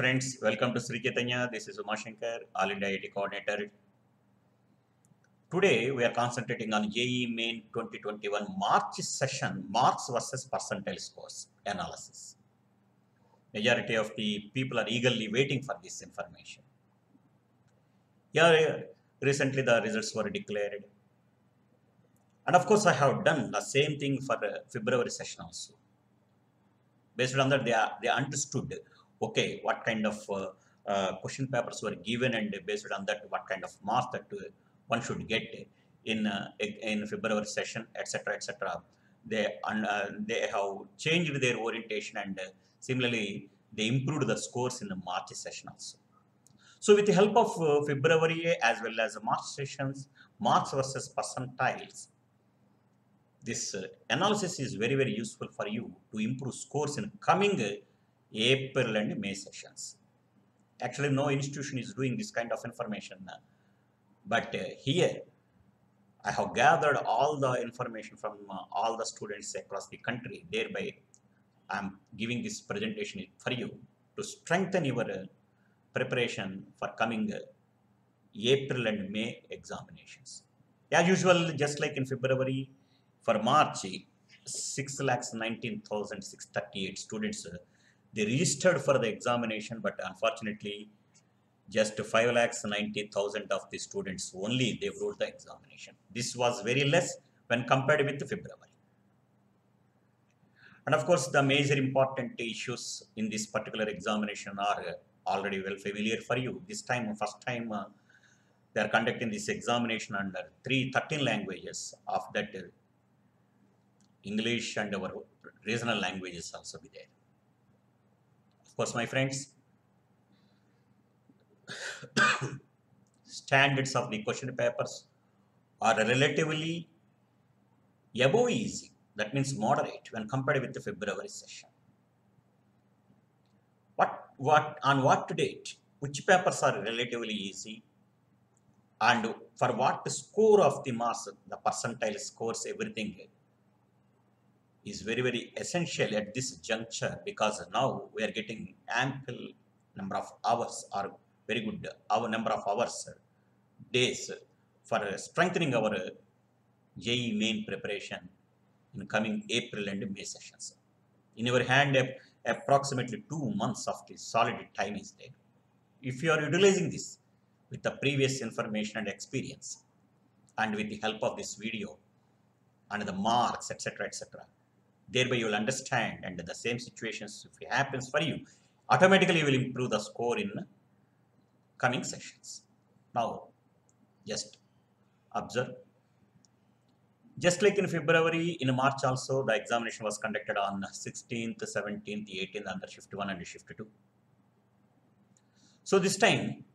friends, welcome to Sri Chaitanya. This is Uma Shankar, All India IT Coordinator. Today, we are concentrating on JEE Main 2021 March session, marks versus percentile scores analysis. Majority of the people are eagerly waiting for this information. Here, recently the results were declared. And of course, I have done the same thing for February session also. Based on that, they understood, okay, what kind of question papers were given, and based on that, what kind of marks that one should get in February session, etc., etc. They have changed their orientation, and similarly, they improved the scores in the March session also. So, with the help of February as well as March sessions, marks versus percentiles, this analysis is very, very useful for you to improve scores in coming April and May sessions. Actually, no institution is doing this kind of information. But here, I have gathered all the information from all the students across the country. Thereby, I am giving this presentation for you to strengthen your preparation for coming April and May examinations. As usual, just like in February, for March, 6,19,638 students, they registered for the examination, but unfortunately, just 5,90,000 of the students only they wrote the examination. This was very less when compared with February. And of course, the major important issues in this particular examination are already well familiar for you. This time, first time, they are conducting this examination under 13 languages. Of that, English and our regional languages also be there. Of course, my friends, standards of the question papers are relatively above easy. That means moderate when compared with the February session. On what date? Which papers are relatively easy? And for what score of the marks, the percentile scores, everything is very, very essential at this juncture, because now we are getting ample number of hours, or very good our number of hours, days for strengthening our JEE main preparation in coming April and May sessions. In your hand, approximately 2 months of the solid time is there. If you are utilizing this with the previous information and experience, and with the help of this video and the marks, etc., etc., thereby you will understand, and the same situations, if it happens for you, automatically you will improve the score in coming sessions. Now, just observe. Just like in February, in March also, the examination was conducted on 16th, 17th, 18th, under shift 1 and shift 2. So this time,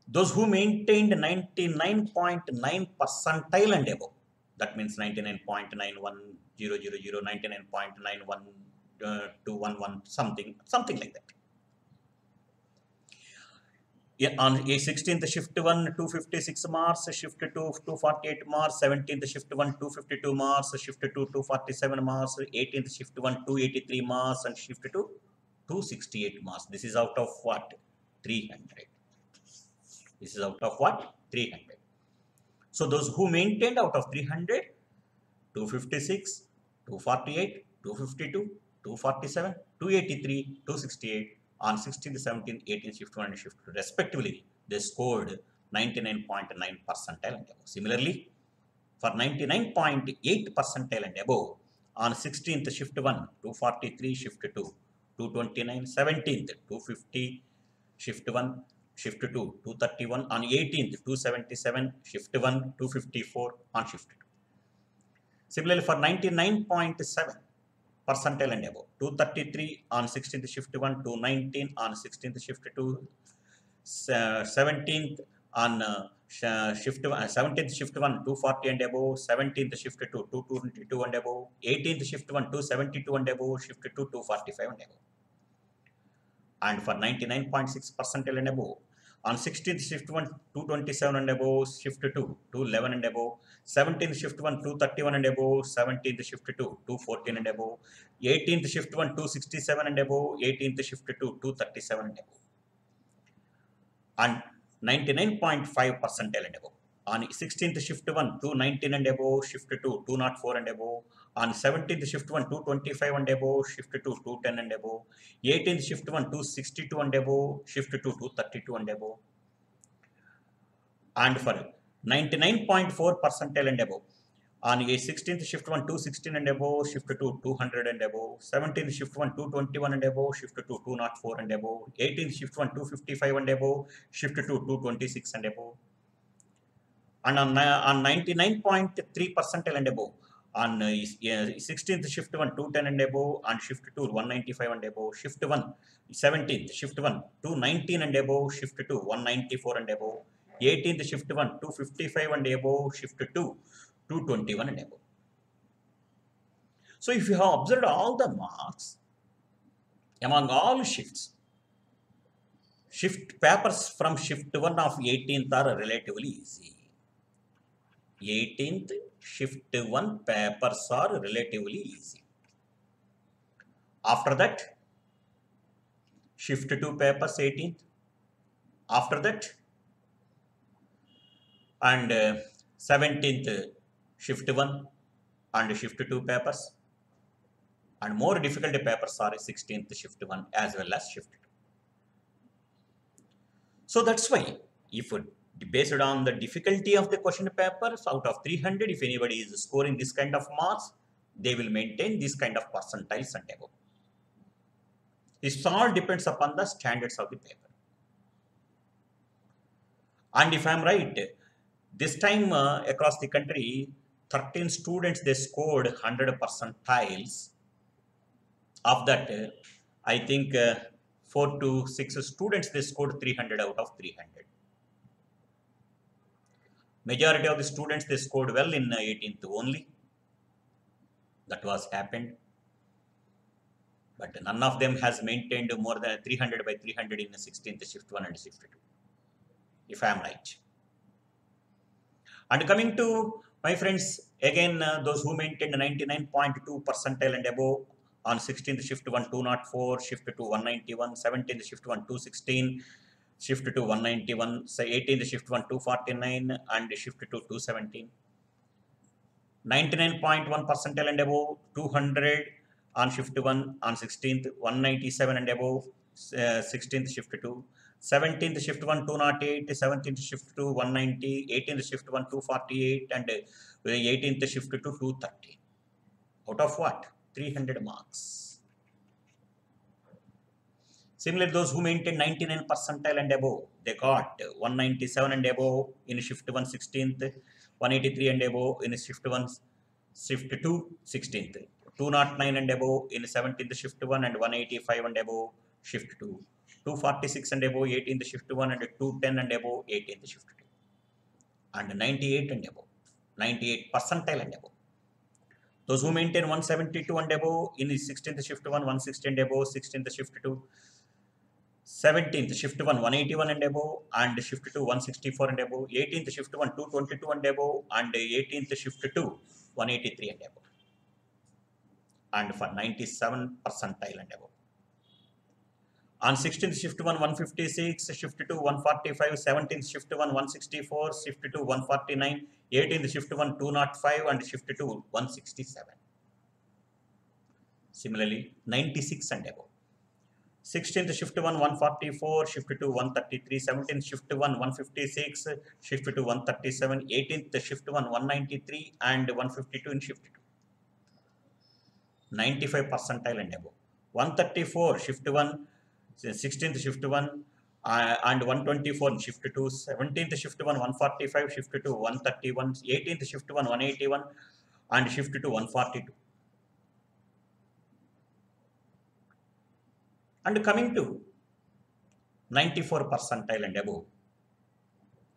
those who maintained 99.9 percentile and above, that means 99.91000, 99.91211, something like that. On 16th shift 1, 256 marks, shift 2, 248 marks, 17th shift 1, 252 marks, shift 2, 247 marks, 18th shift 1, 283 marks, and shift 2, 268 marks. This is out of what? 300. This is out of what? 300. So those who maintained out of 300, 256, 248, 252, 247, 283, 268, on 16th, 17th, 18th shift 1 and shift 2 respectively, they scored 99.9 percentile and above. Similarly, for 99.8 percentile and above, on 16th shift 1, 243 shift 2, 229, 17th, 250 shift 1, shift 2, 231, on 18th, 277 shift 1, 254 on shift 2. Similarly, for 99.7 percentile and above, 233 on 16th shift 1, 219 on 16th shift 2, 17th on shift 1, 17th shift 1, 240 and above, 17th shift 2, 222 and above, 18th shift 1, 272 and above, shift 2, 245 and above. And for 99.6 percentile and above, On 16th shift 1, 227 and above, shift 2, 211 and above. 17th shift 1, 231 and above. 17th shift 2, 214 and above. 18th shift 1, 267 and above. 18th shift 2, 237 and above. And 99.5 percentile and above. On 16th shift 1, 219 and above, shift 2, 204 and above. On 17th shift 1, 225 and above, shift 2, 210 and above. 18th shift 1, 262 and above, shift 2, 232 and above. And for 99.4 percentile and above, on a 16th shift 1, 216 and above, shift 2, 200 and above. 17th shift 1, 221 and above, shift 2, 204 and above. 18th shift 1, 255 and above, shift 2, 226 and above. And on 99.3 percentile and above, on 16th shift 1, 210 and above, and shift 2, 195 and above, shift 1, 17th shift 1, 219 and above, shift 2, 194 and above, 18th shift 1, 255 and above, shift 2, 221 and above. So if you have observed all the marks among all shifts, shift papers from shift 1 of 18th are relatively easy. 18th shift 1 papers are relatively easy. After that, shift 2 papers 18th. After that, and 17th shift 1 and shift 2 papers. And more difficult papers are 16th shift 1 as well as shift 2. So that's why, if based on the difficulty of the question papers, out of 300, if anybody is scoring this kind of marks, they will maintain this kind of percentiles and above. This all depends upon the standards of the paper. And if I am right, this time across the country, 13 students, they scored 100 percentiles. Of that, I think 4 to 6 students, they scored 300 out of 300. Majority of the students, they scored well in 18th only. That was happened. But none of them has maintained more than 300 by 300 in the 16th shift 1 and shift 2, if I am right. And coming to my friends, again, those who maintained 99.2 percentile and above on 16th shift 1, 204, shift 2, 191, 17th shift 1, 216, shift 2, 191, 18th shift 1, 249, and shift 2, 217. 99.1 percentile and above, 200 on shift 1 on 16th, 197 and above, 16th shift 2. 17th shift 1, 208, 17th shift 2, 190, 18th shift 1, 248, and 18th shift 2, 230. Out of what? 300 marks. Similarly, those who maintain 99 percentile and above, they got 197 and above in shift 1, 16th, 183 and above in shift 1, shift 2, 16th, 209 and above in 17th shift 1, and 185 and above shift 2. 246 and above 18th shift 1, and 210 and above 18th shift 2, and 98 and above, 98 percentile and above. Those who maintain 172 and above in 16th shift 1, 160 and above, 16th shift 2, 17th shift 1, 181 and above, and shift 2, 164 and above, 18th shift 1, 222 and above, and 18th shift 2, 183 and above, and for 97 percentile and above. On 16th shift 1, 156, shift 2, 145, 17th shift 1, 164, shift 2, 149, 18th shift 1, 205, and shift 2, 167. Similarly, 96 and above. 16th shift 1, 144, shift 2, 133, 17th shift 1, 156, shift 2, 137, 18th shift 1, 193, and 152 in shift 2. 95 percentile and above. 134, shift 1, 16th shift 1, and 124 in shift 2, 17th shift 1, 145, shift 2, 131, 18th shift 1, 181, and shift 2, 142. And coming to 94 percentile and above,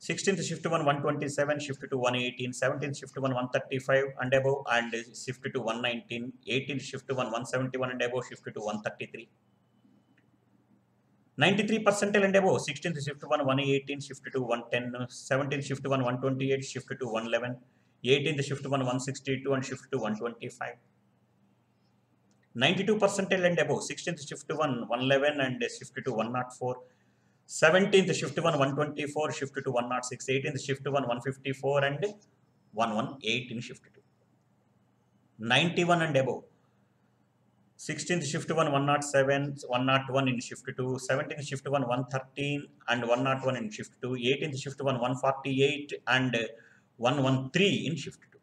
16th shift 1, 127, shift 2, 118, 17th shift 1, 135 and above, and shift 2, 119, 18th shift 1, 171 and above, shift 2, 133. 93 percentile and above, 16th shift 1, 118, shift to 110, 17th shift 1, 128, shift to 111, 18th shift 1, 162 and shift to 125. 92 percentile and above, 16th shift 1, 111 and shift to 104. 17th shift 1, 124, shift to 106. 18th shift 1, 154 and 118 in shift 2. 91 and above, 16th shift 1, 107, 101 in shift 2. 17th shift 1, 113 and 101 in shift 2. 18th shift 1, 148 and 113 in shift 2.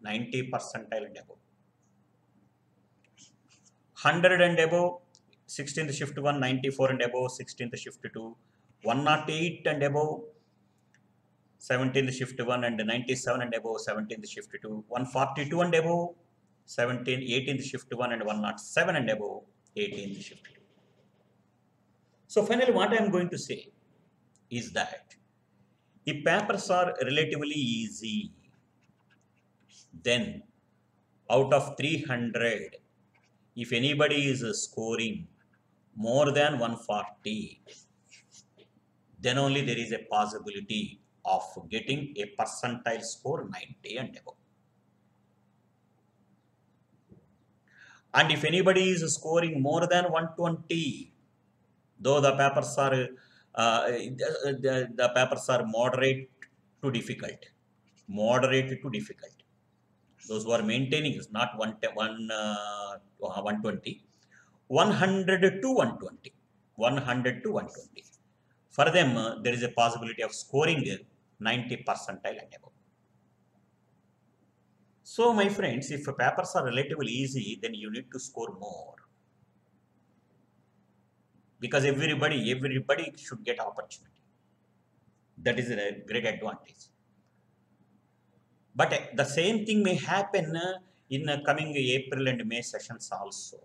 90 percentile and above. 100 and above, 16th shift 1, 94 and above, 16th shift 2, 108 and above, 17th shift 1 and 97 and above, 17th shift 2, 142 and above, 18th shift 1 and 107 and above, 18th shift 2. So finally what I am going to say is that if papers are relatively easy, then out of 300, if anybody is scoring more than 140, then only there is a possibility of getting a percentile score 90 and above. And if anybody is scoring more than 120, though the papers are moderate to difficult, those who are maintaining is not 120, 100 to 120, 100 to 120. For them, there is a possibility of scoring 90 percentile and above. So, my friends, if papers are relatively easy, then you need to score more. Because everybody should get opportunity. That is a great advantage. But the same thing may happen in coming April and May sessions also.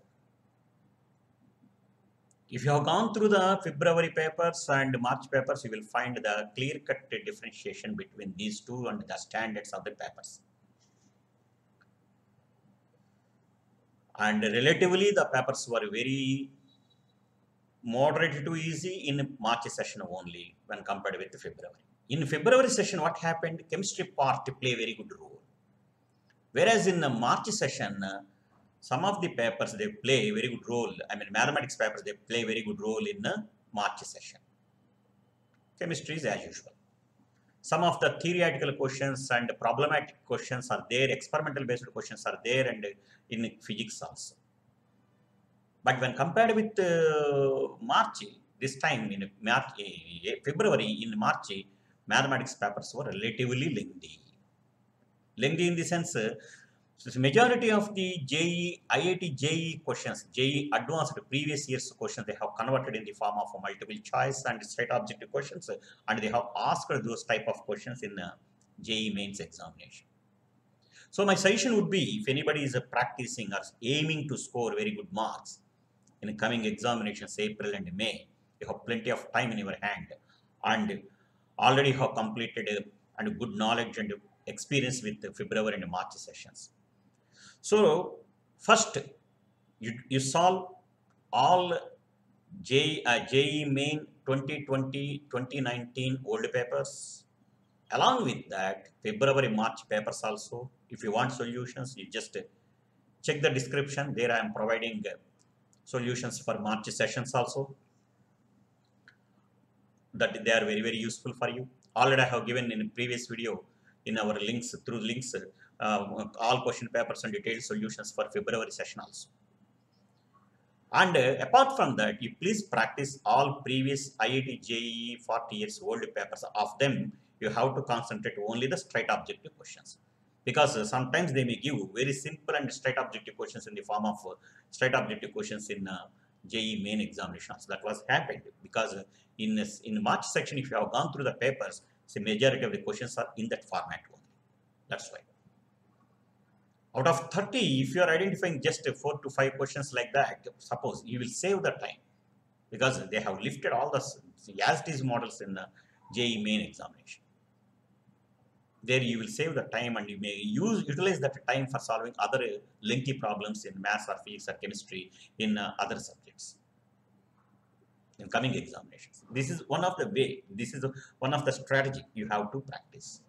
If you have gone through the February papers and March papers, you will find the clear-cut differentiation between these two and the standards of the papers. And relatively, the papers were very moderate to easy in March session only when compared with February. In February session, what happened? Chemistry part play a very good role. Whereas in the March session, some of the papers, they play a very good role. I mean, mathematics papers, they play a very good role in the March session. Chemistry is as usual. Some of the theoretical questions and problematic questions are there, experimental based questions are there, and in physics also. But when compared with March, this time in February, in March, mathematics papers were relatively lengthy. Lengthy in the sense, so the majority of the JEE, IIT JEE questions, JEE advanced previous year's questions, they have converted in the form of multiple choice and straight objective questions, and they have asked those type of questions in JEE mains examination. So my suggestion would be, if anybody is practicing or aiming to score very good marks in coming examinations, April and May, you have plenty of time in your hand and already have completed and good knowledge and experience with the February and March sessions. So first, you solve all JEE main 2020, 2019 old papers. Along with that, February, March papers also. If you want solutions, you just check the description. There I am providing solutions for March sessions also. That they are very, very useful for you. Already I have given in a previous video in our links, through links, all question papers and detailed solutions for February session also. And apart from that, you please practice all previous IIT JEE 40 years old papers. Of them, you have to concentrate only the straight objective questions. Because sometimes they may give very simple and straight objective questions in the form of straight objective questions in JEE main examinations. That was happened because in March section, if you have gone through the papers, the majority of the questions are in that format only. That's why. Out of 30, if you are identifying just 4 to 5 questions like that, suppose you will save the time because they have lifted all the as it is models in the JEE main examination. There you will save the time and you may utilize that time for solving other lengthy problems in maths or physics or chemistry in other subjects. In coming examinations. This is one of the way, this is one of the strategy you have to practice.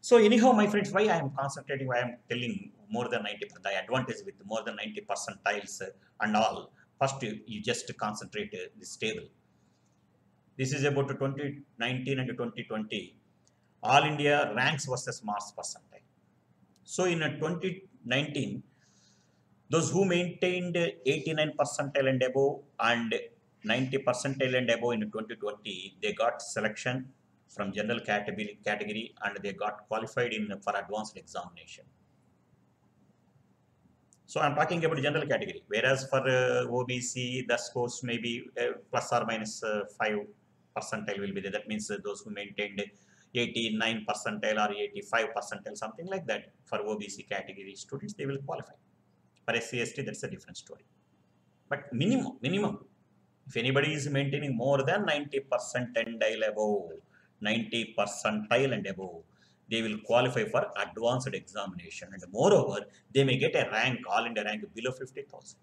So anyhow, my friends, why I am concentrating, why I am telling more than 90, the advantage with more than 90 percentiles and all. First, you just concentrate this table. This is about 2019 and 2020, All India ranks versus marks percentile. So in 2019, those who maintained 89 percentile and above and 90 percentile and above in 2020, they got selection from general category and they got qualified in for advanced examination. So I'm talking about general category, whereas for OBC, the scores may be plus or minus 5 percentile will be there. That means those who maintained 89 percentile or 85 percentile, something like that, for OBC category students, they will qualify. For SC/ST, that's a different story. But minimum, if anybody is maintaining more than 90 percentile above, 90 percentile and above, they will qualify for advanced examination. And moreover, they may get a rank, All India rank below 50,000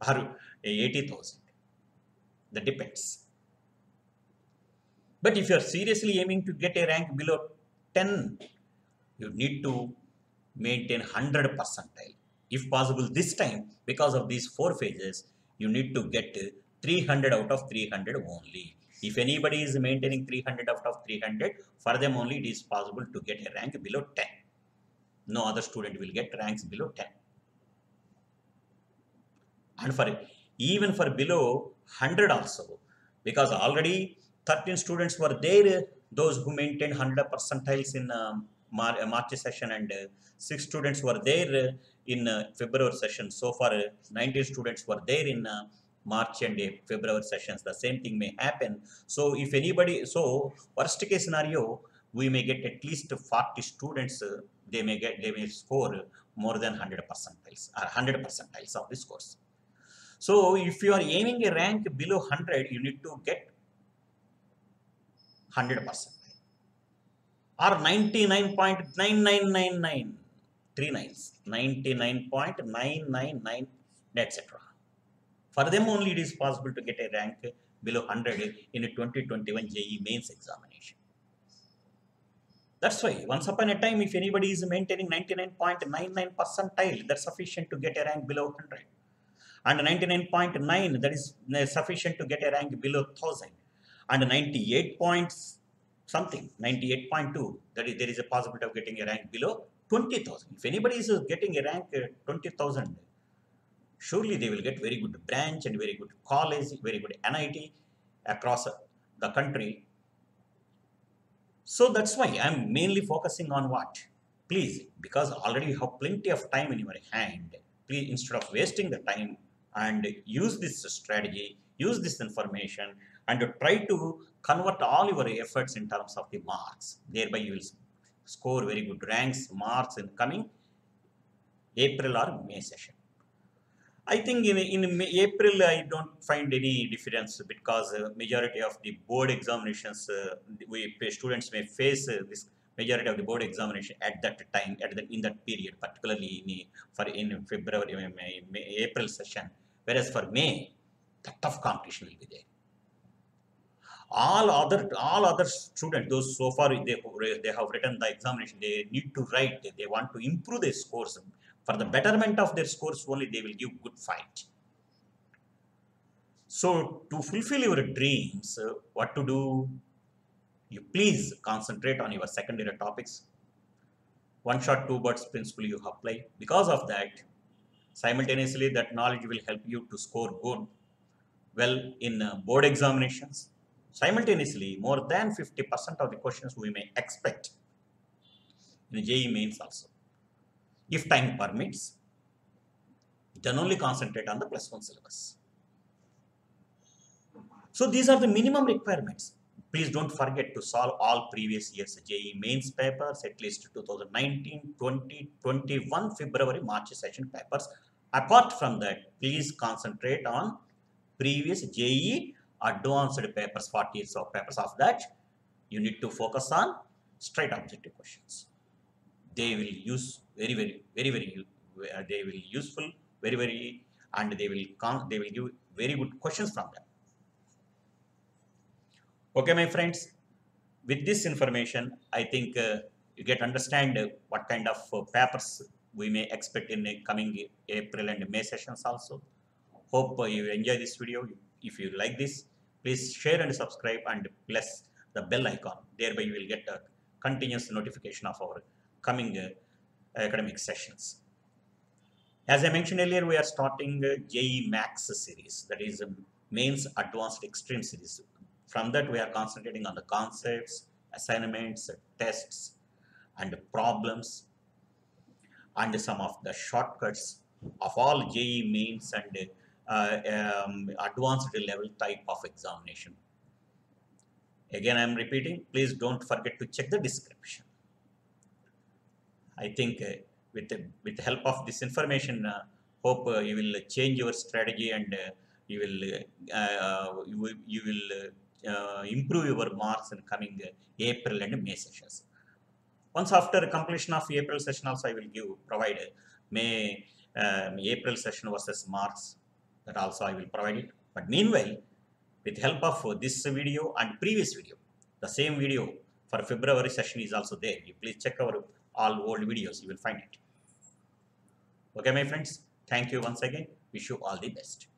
or 80,000. That depends. But if you are seriously aiming to get a rank below 10, you need to maintain 100 percentile. If possible, this time, because of these 4 phases, you need to get 300 out of 300 only. If anybody is maintaining 300 out of 300, for them only it is possible to get a rank below 10. No other student will get ranks below 10. And even for below 100 also, because already 13 students were there, those who maintained 100 percentiles in March session, and 6 students were there in February session. So far, 19 students were there in March and February sessions. The same thing may happen. So if anybody, so worst case scenario, we may get at least 40 students. They may score more than 100 percentiles or 100 percentiles of this course. So if you are aiming a rank below 100, you need to get 100 percentile or 99.9999, 3 nines, 99.999, etc. For them only it is possible to get a rank below 100 in a 2021 JEE mains examination. That's why once upon a time, if anybody is maintaining 99.99 percentile, that's sufficient to get a rank below 100. And 99.9, that is sufficient to get a rank below 1000. And 98 points something, 98.2, that is, there is a possibility of getting a rank below 20,000. If anybody is getting a rank 20,000, surely they will get very good branch and very good college, very good NIT across the country. So that's why I'm mainly focusing on what? Please, because already you have plenty of time in your hand, please, instead of wasting the time, and use this strategy, use this information, and try to convert all your efforts in terms of the marks. Thereby you will score very good ranks, marks in coming April or May session. I think in April, I don't find any difference, because majority of the board examinations, students may face this majority of the board examination at that time, in that period, particularly in February, April session. Whereas for May, the tough competition will be there. All other students, those so far they have written the examination, they need to write, they want to improve their scores. For the betterment of their scores only, they will give good fight. So to fulfill your dreams, what to do? You please concentrate on your secondary topics. One shot, two birds principle you apply. Because of that, simultaneously that knowledge will help you to score good, well in board examinations. Simultaneously, more than 50% of the questions we may expect in JEE mains also. If time permits, then only concentrate on the +1 syllabus. So these are the minimum requirements. Please don't forget to solve all previous years JEE mains papers, at least 2019, 20, 21 February, March session papers. Apart from that, please concentrate on previous JEE advanced papers, 40 years of papers. Of that, you need to focus on straight objective questions. They will use very useful, very and they will give very good questions from them. Okay, my friends, with this information, I think you get understand what kind of papers we may expect in the coming April and May sessions also. Hope you enjoy this video. If you like this, please share and subscribe and press the bell icon. Thereby you will get a continuous notification of our coming academic sessions. As I mentioned earlier, we are starting JEE Max series, that is Mains Advanced Extreme series. From that, we are concentrating on the concepts, assignments, tests, and problems, and some of the shortcuts of all JEE Mains and advanced level type of examination. Again, I am repeating, please don't forget to check the description. I think with the help of this information, hope you will change your strategy and you will improve your marks in coming April and May sessions. Once after completion of April session, also I will provide May April session versus marks. That also I will provide it. But meanwhile, with help of this video and previous video, the same video for February session is also there. You please check our all old videos, you will find it. Okay, my friends, thank you once again. Wish you all the best.